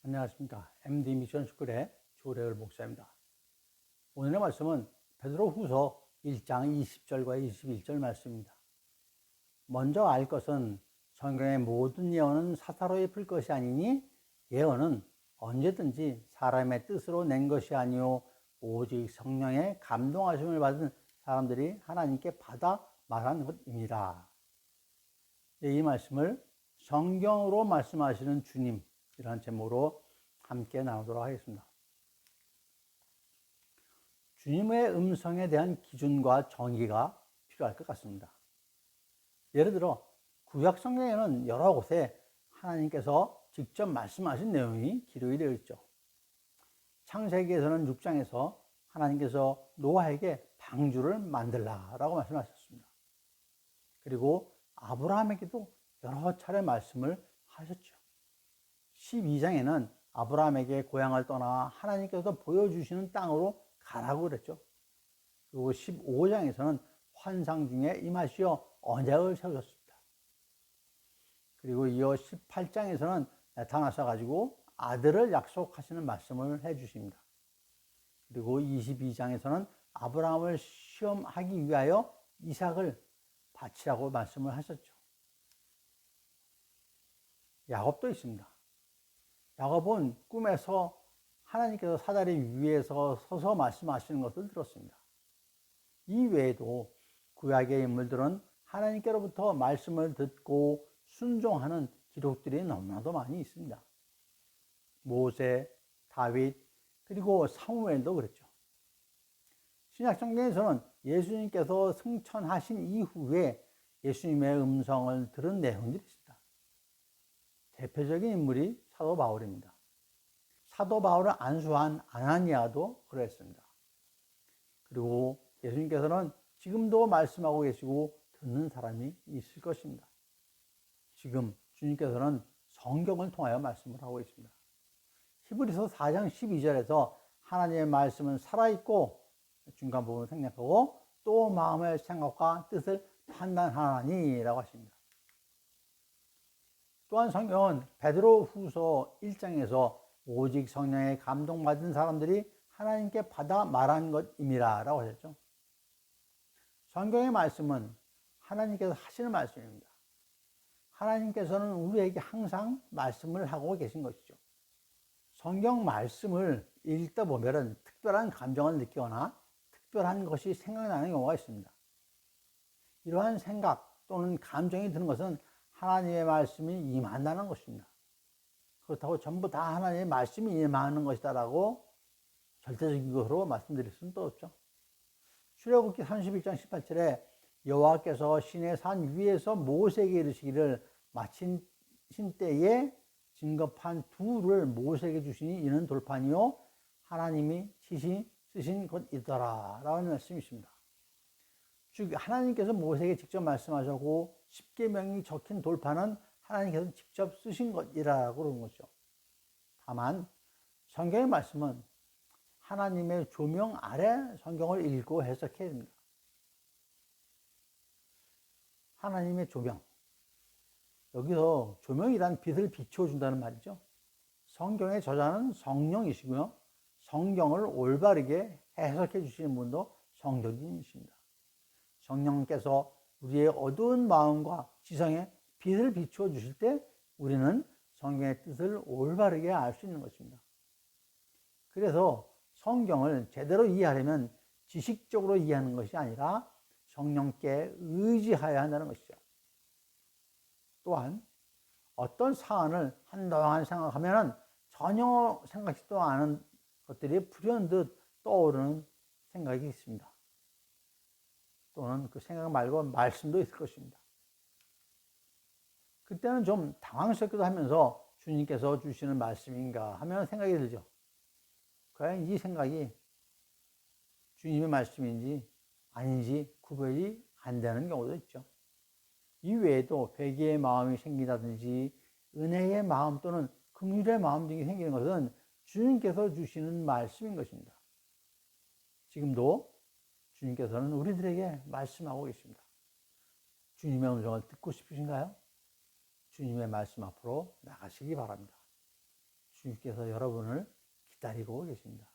안녕하십니까. MD 미션 스쿨의 조래열 목사입니다. 오늘의 말씀은 베드로후서 1장 20절과 21절 말씀입니다. 먼저 알 것은 성경의 모든 예언은 사사로이 풀 것이 아니니 예언은 언제든지 사람의 뜻으로 낸 것이 아니요 오직 성령의 감동하심을 받은 사람들이 하나님께 받아 말한 것입니다. 이 말씀을 성경으로 말씀하시는 주님, 이라는 제목으로 함께 나누도록 하겠습니다. 주님의 음성에 대한 기준과 정의가 필요할 것 같습니다. 예를 들어 구약 성경에는 여러 곳에 하나님께서 직접 말씀하신 내용이 기록이 되어 있죠. 창세기에서는 6장에서 하나님께서 노아에게 방주를 만들라라고 말씀하셨습니다. 그리고 아브라함에게도 여러 차례 말씀을 하셨죠. 12장에는 아브라함에게 고향을 떠나 하나님께서 보여주시는 땅으로 가라고 그랬죠. 그리고 15장에서는 환상 중에 임하시어 언약을 세우셨습니다. 그리고 이어 18장에서는 나타나셔가지고 아들을 약속하시는 말씀을 해주십니다. 그리고 22장에서는 아브라함을 시험하기 위하여 이삭을 바치라고 말씀을 하셨죠. 야곱도 있습니다. 야곱은 꿈에서 하나님께서 사다리 위에서 서서 말씀하시는 것을 들었습니다. 이 외에도 구약의 인물들은 하나님께로부터 말씀을 듣고 순종하는 기록들이 너무나도 많이 있습니다. 모세, 다윗, 그리고 사무엘도 그랬죠. 신약성경에서는 예수님께서 승천하신 이후에 예수님의 음성을 들은 내용들이 있습니다. 대표적인 인물이 사도 바울입니다. 사도 바울을 안수한 아나니아도 그랬습니다. 그리고 예수님께서는 지금도 말씀하고 계시고 듣는 사람이 있을 것입니다. 지금 주님께서는 성경을 통하여 말씀을 하고 있습니다. 히브리서 4장 12절에서 하나님의 말씀은 살아있고 중간 부분을 생략하고 또 마음의 생각과 뜻을 판단하나니 라고 하십니다. 또한 성경은 베드로후서 1장에서 오직 성령에 감동받은 사람들이 하나님께 받아 말한 것임이라 라고 하셨죠. 성경의 말씀은 하나님께서 하시는 말씀입니다. 하나님께서는 우리에게 항상 말씀을 하고 계신 것이죠. 성경 말씀을 읽다 보면 특별한 감정을 느끼거나 특별한 것이 생각나는 경우가 있습니다. 이러한 생각 또는 감정이 드는 것은 하나님의 말씀이 임한다는 것입니다. 그렇다고 전부 다 하나님의 말씀이 임하는 것이다라고 절대적인 것으로 말씀드릴 수는 또 없죠. 출애굽기 31장 18절에 여호와께서 시내 산 위에서 모세에게 이르시기를 마친 때에 진급한 둘을 모세에게 주시니 이는 돌판이요 하나님이 쓰신 것이더라 라는 말씀이 있습니다. 즉 하나님께서 모세에게 직접 말씀하셨고 십계명이 적힌 돌판은 하나님께서 직접 쓰신 것이라고 그러는 거죠. 다만 성경의 말씀은 하나님의 조명 아래 성경을 읽고 해석해야 됩니다. 하나님의 조명, 여기서 조명이란 빛을 비춰준다는 말이죠. 성경의 저자는 성령이시고요, 성경을 올바르게 해석해 주시는 분도 성령님이십니다. 성령께서 우리의 어두운 마음과 지성에 빛을 비추어 주실 때 우리는 성경의 뜻을 올바르게 알 수 있는 것입니다. 그래서 성경을 제대로 이해하려면 지식적으로 이해하는 것이 아니라 성령께 의지하여야 한다는 것이죠. 또한 어떤 사안을 한동안 생각하면 전혀 생각지도 않은 것들이 불현듯 떠오르는 생각이 있습니다. 또는 그 생각 말고 말씀도 있을 것입니다. 그때는 좀 당황스럽기도 하면서 주님께서 주시는 말씀인가 하면 생각이 들죠. 과연 이 생각이 주님의 말씀인지 아닌지 구별이 안 되는 경우도 있죠. 이 외에도 회개의 마음이 생기다든지 은혜의 마음 또는 긍휼의 마음 등이 생기는 것은 주님께서 주시는 말씀인 것입니다. 지금도 주님께서는 우리들에게 말씀하고 계십니다. 주님의 음성을 듣고 싶으신가요? 주님의 말씀 앞으로 나가시기 바랍니다. 주님께서 여러분을 기다리고 계십니다.